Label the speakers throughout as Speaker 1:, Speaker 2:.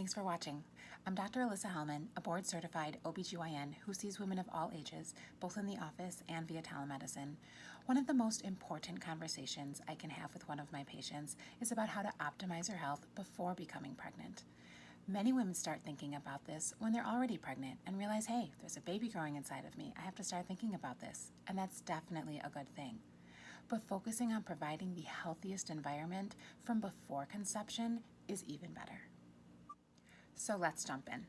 Speaker 1: Thanks for watching. I'm Dr. Elissa Hellman, a board-certified OBGYN who sees women of all ages, both in the office and via telemedicine. One of the most important conversations I can have with one of my patients is about how to optimize your health before becoming pregnant. Many women start thinking about this when they're already pregnant and realize, hey, there's a baby growing inside of me. I have to start thinking about this, and that's definitely a good thing. But focusing on providing the healthiest environment from before conception is even better. So let's jump in.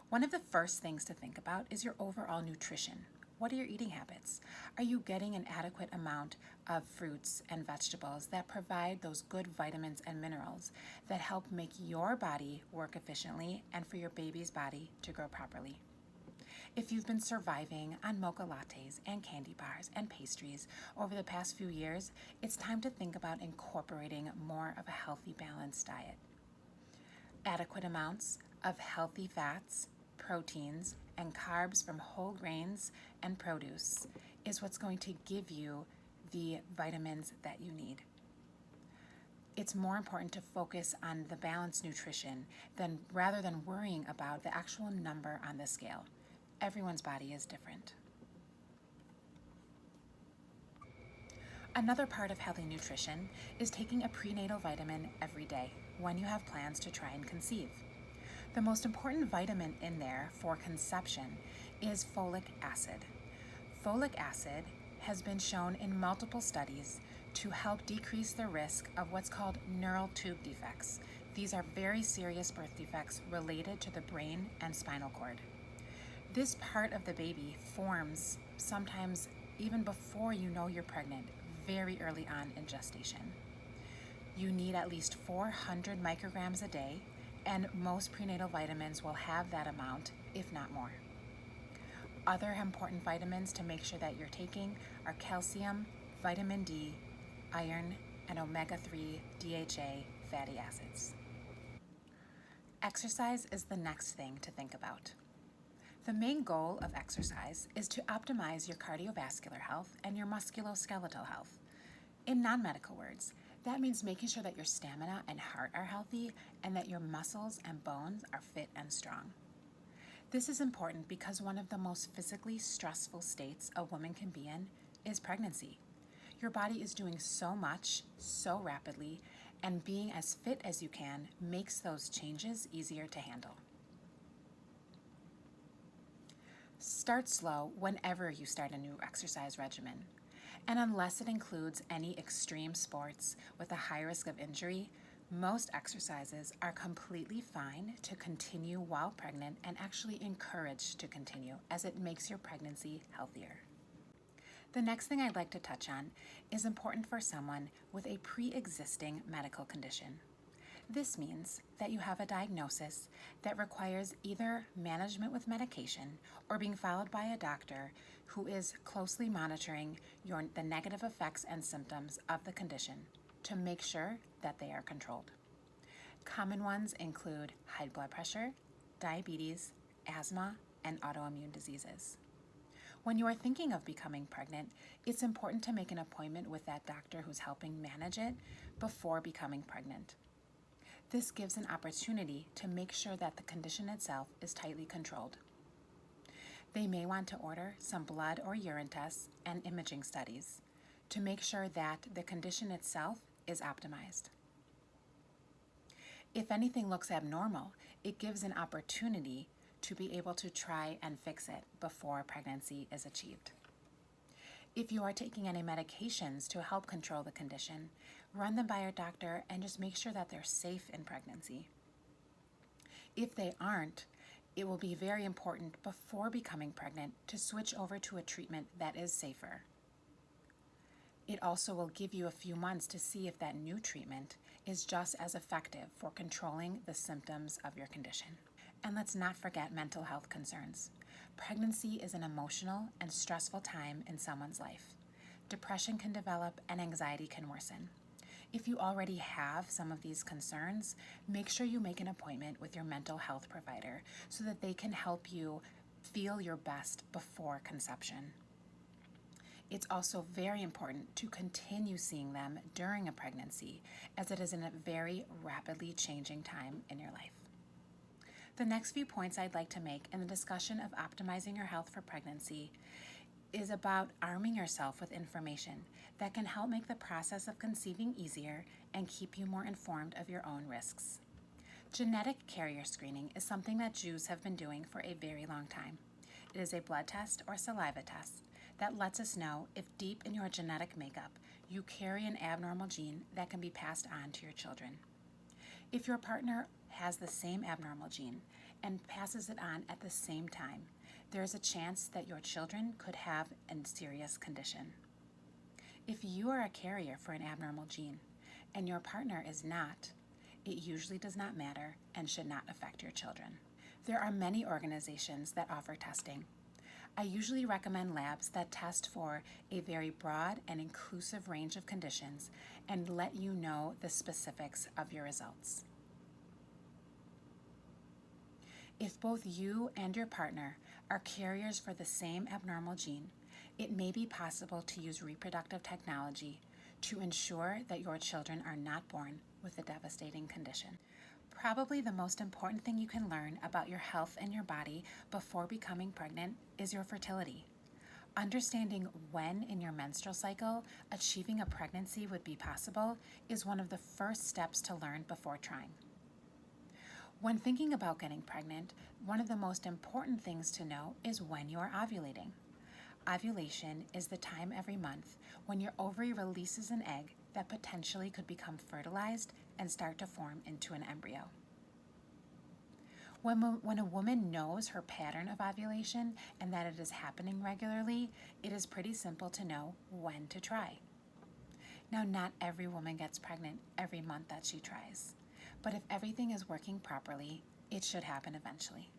Speaker 1: One of the first things to think about is your overall nutrition. What are your eating habits? Are you getting an adequate amount of fruits and vegetables that provide those good vitamins and minerals that help make your body work efficiently and for your baby's body to grow properly? If you've been surviving on mocha lattes and candy bars and pastries over the past few years, it's time to think about incorporating more of a healthy, balanced diet. Adequate amounts of healthy fats, proteins, and carbs from whole grains and produce is what's going to give you the vitamins that you need. It's more important to focus on the balanced nutrition rather than worrying about the actual number on the scale. Everyone's body is different. Another part of healthy nutrition is taking a prenatal vitamin every day when you have plans to try and conceive. The most important vitamin in there for conception is folic acid. Folic acid has been shown in multiple studies to help decrease the risk of what's called neural tube defects. These are very serious birth defects related to the brain and spinal cord. This part of the baby forms sometimes even before you know you're pregnant, very early on in gestation. You need at least 400 micrograms a day, and most prenatal vitamins will have that amount, if not more. Other important vitamins to make sure that you're taking are calcium, vitamin D, iron, and omega-3 DHA fatty acids. Exercise is the next thing to think about. The main goal of exercise is to optimize your cardiovascular health and your musculoskeletal health. In non-medical words, that means making sure that your stamina and heart are healthy and that your muscles and bones are fit and strong. This is important because one of the most physically stressful states a woman can be in is pregnancy. Your body is doing so much, so rapidly, and being as fit as you can makes those changes easier to handle. Start slow whenever you start a new exercise regimen. And unless it includes any extreme sports with a high risk of injury, most exercises are completely fine to continue while pregnant and actually encouraged to continue as it makes your pregnancy healthier. The next thing I'd like to touch on is important for someone with a pre-existing medical condition. This means that you have a diagnosis that requires either management with medication or being followed by a doctor who is closely monitoring the negative effects and symptoms of the condition to make sure that they are controlled. Common ones include high blood pressure, diabetes, asthma, and autoimmune diseases. When you are thinking of becoming pregnant, it's important to make an appointment with that doctor who's helping manage it before becoming pregnant. This gives an opportunity to make sure that the condition itself is tightly controlled. They may want to order some blood or urine tests and imaging studies to make sure that the condition itself is optimized. If anything looks abnormal, it gives an opportunity to be able to try and fix it before pregnancy is achieved. If you are taking any medications to help control the condition, run them by your doctor and just make sure that they're safe in pregnancy. If they aren't, it will be very important before becoming pregnant to switch over to a treatment that is safer. It also will give you a few months to see if that new treatment is just as effective for controlling the symptoms of your condition. And let's not forget mental health concerns. Pregnancy is an emotional and stressful time in someone's life. Depression can develop and anxiety can worsen. If you already have some of these concerns, make sure you make an appointment with your mental health provider so that they can help you feel your best before conception. It's also very important to continue seeing them during a pregnancy, as it is in a very rapidly changing time in your life. The next few points I'd like to make in the discussion of optimizing your health for pregnancy is about arming yourself with information that can help make the process of conceiving easier and keep you more informed of your own risks. Genetic carrier screening is something that Jews have been doing for a very long time. It is a blood test or saliva test that lets us know if deep in your genetic makeup you carry an abnormal gene that can be passed on to your children. If your partner has the same abnormal gene and passes it on at the same time, there is a chance that your children could have a serious condition. If you are a carrier for an abnormal gene and your partner is not, it usually does not matter and should not affect your children. There are many organizations that offer testing. I usually recommend labs that test for a very broad and inclusive range of conditions and let you know the specifics of your results. If both you and your partner are carriers for the same abnormal gene, it may be possible to use reproductive technology to ensure that your children are not born with a devastating condition. Probably the most important thing you can learn about your health and your body before becoming pregnant is your fertility. Understanding when in your menstrual cycle achieving a pregnancy would be possible is one of the first steps to learn before trying. When thinking about getting pregnant, one of the most important things to know is when you are ovulating. Ovulation is the time every month when your ovary releases an egg that potentially could become fertilized and start to form into an embryo. When a woman knows her pattern of ovulation and that it is happening regularly, it is pretty simple to know when to try. Now, not every woman gets pregnant every month that she tries, but if everything is working properly, it should happen eventually.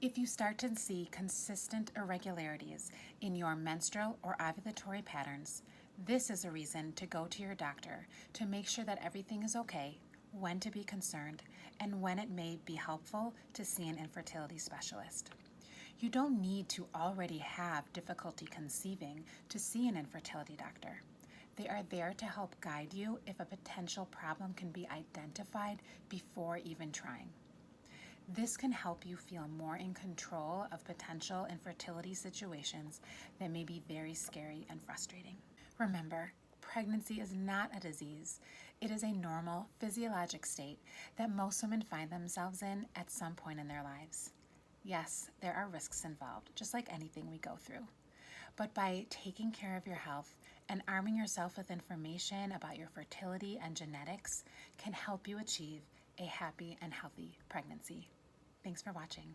Speaker 1: If you start to see consistent irregularities in your menstrual or ovulatory patterns, this is a reason to go to your doctor to make sure that everything is okay, when to be concerned, and when it may be helpful to see an infertility specialist. You don't need to already have difficulty conceiving to see an infertility doctor. They are there to help guide you if a potential problem can be identified before even trying. This can help you feel more in control of potential infertility situations that may be very scary and frustrating. Remember, pregnancy is not a disease. It is a normal physiologic state that most women find themselves in at some point in their lives. Yes, there are risks involved, just like anything we go through. But by taking care of your health and arming yourself with information about your fertility and genetics can help you achieve a happy and healthy pregnancy. Thanks for watching.